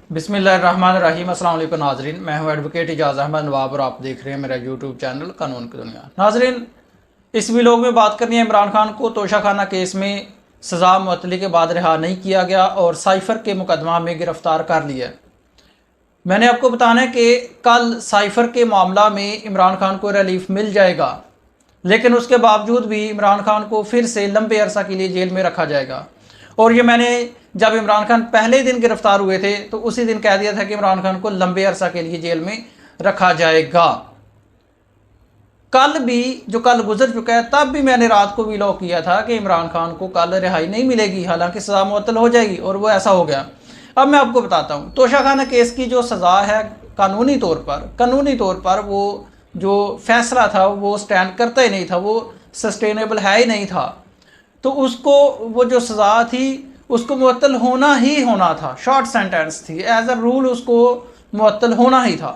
बिस्मिल्लाहिर्रहमानिर्रहीम। अस्सलाम वालेकुम नाजरीन, मैं हूं एडवोकेट इजाज़ अहमद नवाब और आप देख रहे हैं मेरा यूट्यूब चैनल कानून की दुनिया। नाजरीन, इस व्लॉग में बात करनी है इमरान खान को तोशाखाना केस में सज़ा मुअत्तली के बाद रिहा नहीं किया गया और साइफ़र के मुकदमा में गिरफ़्तार कर लिया। मैंने आपको बताना है कि कल साइफ़र के मामला में इमरान खान को रिलीफ मिल जाएगा, लेकिन उसके बावजूद भी इमरान खान को फिर से लंबे अरसा के लिए जेल में रखा जाएगा। और ये मैंने जब इमरान खान पहले दिन गिरफ्तार हुए थे तो उसी दिन कह दिया था कि इमरान खान को लंबे अरसा के लिए जेल में रखा जाएगा। कल भी जो कल गुजर चुका है, तब भी मैंने रात को व्लॉग किया था कि इमरान खान को कल रिहाई नहीं मिलेगी, हालांकि सज़ा मुअत्तल हो जाएगी, और वो ऐसा हो गया। अब मैं आपको बताता हूँ तोशाखाना केस की जो सज़ा है कानूनी तौर पर वो जो फैसला था वो स्टैंड करता ही नहीं था, वो सस्टेनेबल है ही नहीं था। तो उसको वो जो सज़ा थी उसको मुअत्तल होना ही होना था, शॉर्ट सेंटेंस थी, एज अ रूल उसको मुअत्तल होना ही था।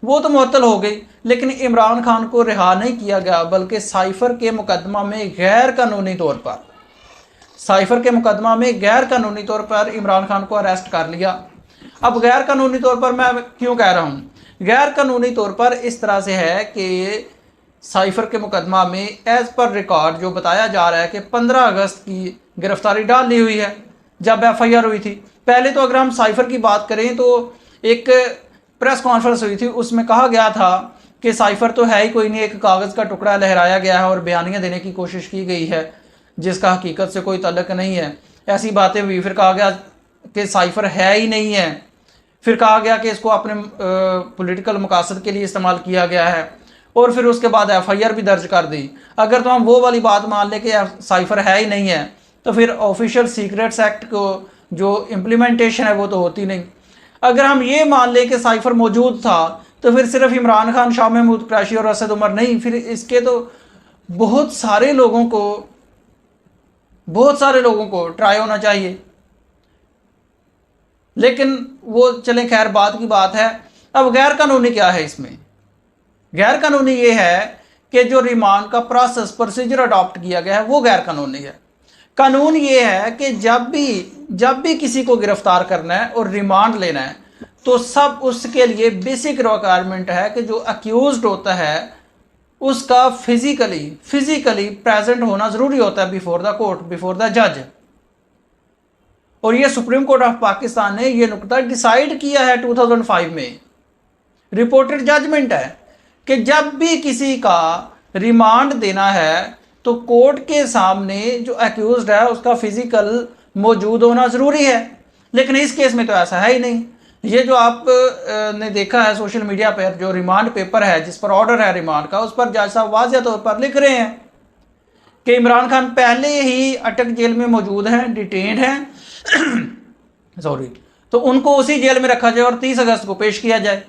वो तो मुअत्तल हो गई, लेकिन इमरान खान को रिहा नहीं किया गया, बल्कि साइफ़र के मुकदमा में गैर कानूनी तौर पर इमरान खान को अरेस्ट कर लिया। अब गैर कानूनी तौर पर मैं क्यों कह रहा हूँ? गैर कानूनी तौर पर इस तरह से है कि साइफ़र के मुकदमा में एज़ पर रिकॉर्ड जो बताया जा रहा है कि 15 अगस्त की गिरफ्तारी डाल ली हुई है जब FIR हुई थी। पहले तो अगर हम साइफ़र की बात करें तो एक प्रेस कॉन्फ्रेंस हुई थी, उसमें कहा गया था कि साइफ़र तो है ही कोई नहीं, एक कागज़ का टुकड़ा लहराया गया है और बयानियाँ देने की कोशिश की गई है जिसका हकीकत से कोई तल्लुक़ नहीं है, ऐसी बातें हुई। फिर कहा गया कि साइफ़र है ही नहीं है, फिर कहा गया कि इसको अपने पॉलिटिकल मकासद के लिए इस्तेमाल किया गया है, और फिर उसके बाद FIR भी दर्ज कर दी। अगर तो हम वो वाली बात मान लें कि साइफ़र है ही नहीं है, तो फिर ऑफिशियल सीक्रेट्स एक्ट को जो इम्प्लीमेंटेशन है वो तो होती नहीं। अगर हम ये मान लें कि साइफ़र मौजूद था, तो फिर सिर्फ इमरान खान, शाह महमूद कुरैशी और असद उमर नहीं, फिर इसके तो बहुत सारे लोगों को ट्राई होना चाहिए। लेकिन वो चले, खैर बात की बात है। अब गैर कानूनी क्या है इसमें? गैर कानूनी ये है कि जो रिमांड का प्रोसीजर अडॉप्ट किया गया है वो गैर कानूनी है। कानून ये है कि जब भी किसी को गिरफ्तार करना है और रिमांड लेना है तो सब उसके लिए बेसिक रिक्वायरमेंट है कि जो अक्यूज्ड होता है उसका फिजिकली प्रेजेंट होना ज़रूरी होता है before the court, before the जज। और ये सुप्रीम कोर्ट ऑफ पाकिस्तान ने ये नुकता डिसाइड किया है 2005 में, रिपोर्टेड जजमेंट है कि जब भी किसी का रिमांड देना है तो कोर्ट के सामने जो अक्यूज्ड है उसका फिजिकल मौजूद होना ज़रूरी है। लेकिन इस केस में तो ऐसा है ही नहीं। ये जो आप ने देखा है सोशल मीडिया पर, जो रिमांड पेपर है जिस पर ऑर्डर है रिमांड का, उस पर जज साहब वाज़ेह तौर पर लिख रहे हैं कि इमरान खान पहले ही अटक जेल में मौजूद हैं, डिटेन्ड हैं सॉरी, तो उनको उसी जेल में रखा जाए और 30 अगस्त को पेश किया जाए।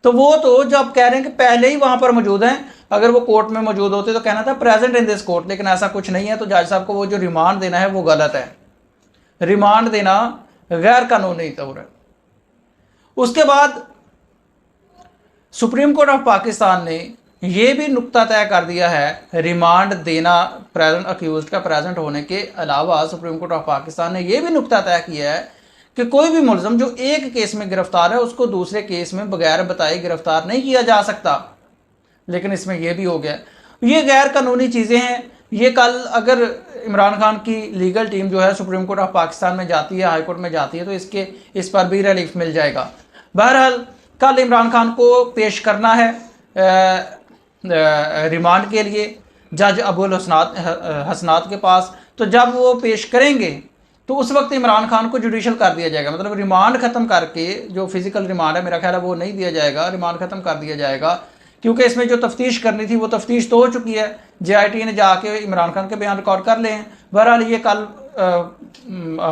तो वो तो जो आप कह रहे हैं कि पहले ही वहां पर मौजूद हैं, अगर वो कोर्ट में मौजूद होते तो कहना था प्रेजेंट इन दिस कोर्ट, लेकिन ऐसा कुछ नहीं है। तो जज साहब को वो जो रिमांड देना है वो गलत है, रिमांड देना गैर कानूनी तौर है। उसके बाद सुप्रीम कोर्ट ऑफ पाकिस्तान ने ये भी नुक्ता तय कर दिया है रिमांड देना प्रेजेंट अक्यूज्ड का प्रेजेंट होने के अलावा, सुप्रीम कोर्ट ऑफ पाकिस्तान ने यह भी नुक्ता तय किया है कि कोई भी मुलज़म जो एक केस में गिरफ्तार है उसको दूसरे केस में बगैर बताए गिरफ्तार नहीं किया जा सकता। लेकिन इसमें यह भी हो गया। ये गैर कानूनी चीज़ें हैं। ये कल अगर इमरान खान की लीगल टीम जो है सुप्रीम कोर्ट ऑफ पाकिस्तान में जाती है, हाई कोर्ट में जाती है, तो इस पर भी रिलीफ मिल जाएगा। बहरहाल कल इमरान खान को पेश करना है रिमांड के लिए जज अबुल हसनात के पास। तो जब वो पेश करेंगे तो उस वक्त इमरान खान को जुडिशल कर दिया जाएगा, मतलब रिमांड ख़त्म करके, जो फिजिकल रिमांड है मेरा ख्याल है वो नहीं दिया जाएगा, रिमांड ख़त्म कर दिया जाएगा, क्योंकि इसमें जो तफ्तीश करनी थी वो तफ्तीश तो हो चुकी है। JIT ने जाके इमरान खान के बयान रिकॉर्ड कर ले हैं। बहरहाल ये कल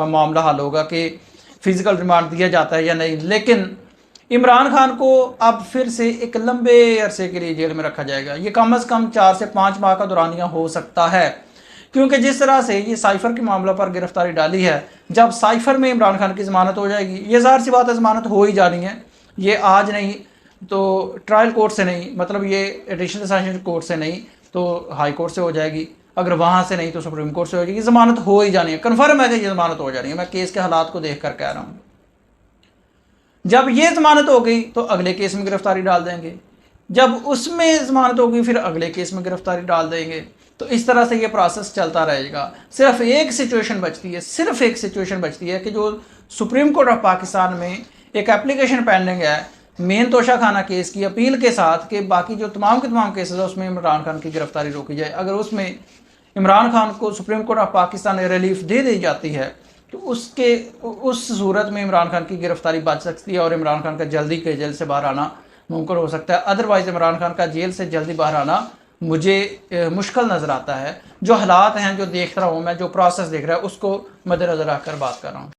मामला हल होगा कि फिजिकल रिमांड दिया जाता है या नहीं। लेकिन इमरान खान को अब फिर से एक लंबे अरसे के लिए जेल में रखा जाएगा। ये कम से कम 4 से 5 माह का दौरानिया हो सकता है, क्योंकि जिस तरह से ये साइफ़र के मामला पर गिरफ्तारी डाली है, जब साइफ़र में इमरान खान की ज़मानत हो जाएगी, ये ज़ाहिर सी बात है ज़मानत हो ही जानी है। ये आज नहीं तो ट्रायल कोर्ट से नहीं, मतलब ये एडिशनल सेशन कोर्ट से नहीं तो हाई कोर्ट से हो जाएगी, अगर वहाँ से नहीं तो सुप्रीम कोर्ट से हो जाएगी। ज़मानत हो ही जानी है, कन्फर्म है कि ये ज़मानत हो जानी है। मैं केस के हालात को देख कर कह रहा हूँ। जब ये ज़मानत हो गई तो अगले केस में गिरफ्तारी डाल देंगे, जब उसमें ज़मानत होगी फिर अगले केस में गिरफ्तारी डाल देंगे। तो इस तरह से ये प्रोसेस चलता रहेगा। सिर्फ एक सिचुएशन बचती है, सिर्फ एक सिचुएशन बचती है कि जो सुप्रीम कोर्ट ऑफ पाकिस्तान में एक एप्लीकेशन पेंडिंग है मेन तोशा खाना केस की अपील के साथ कि बाकी जो तमाम के तमाम केसेस है उसमें इमरान खान की गिरफ्तारी रोकी जाए। अगर उसमें इमरान खान को सुप्रीम कोर्ट ऑफ पाकिस्तान ने रिलीफ दे दी जाती है तो उस सूरत में इमरान खान की गिरफ्तारी बच सकती है और इमरान खान का जल्दी के जेल से बाहर आना मुमकिन हो सकता है। अदरवाइज़ इमरान खान का जेल से जल्दी बाहर आना मुझे मुश्किल नज़र आता है। जो हालात हैं, जो देख रहा हूँ मैं, जो प्रोसेस देख रहा है, उसको मद्देनज़र रखकर बात कर रहा हूँ।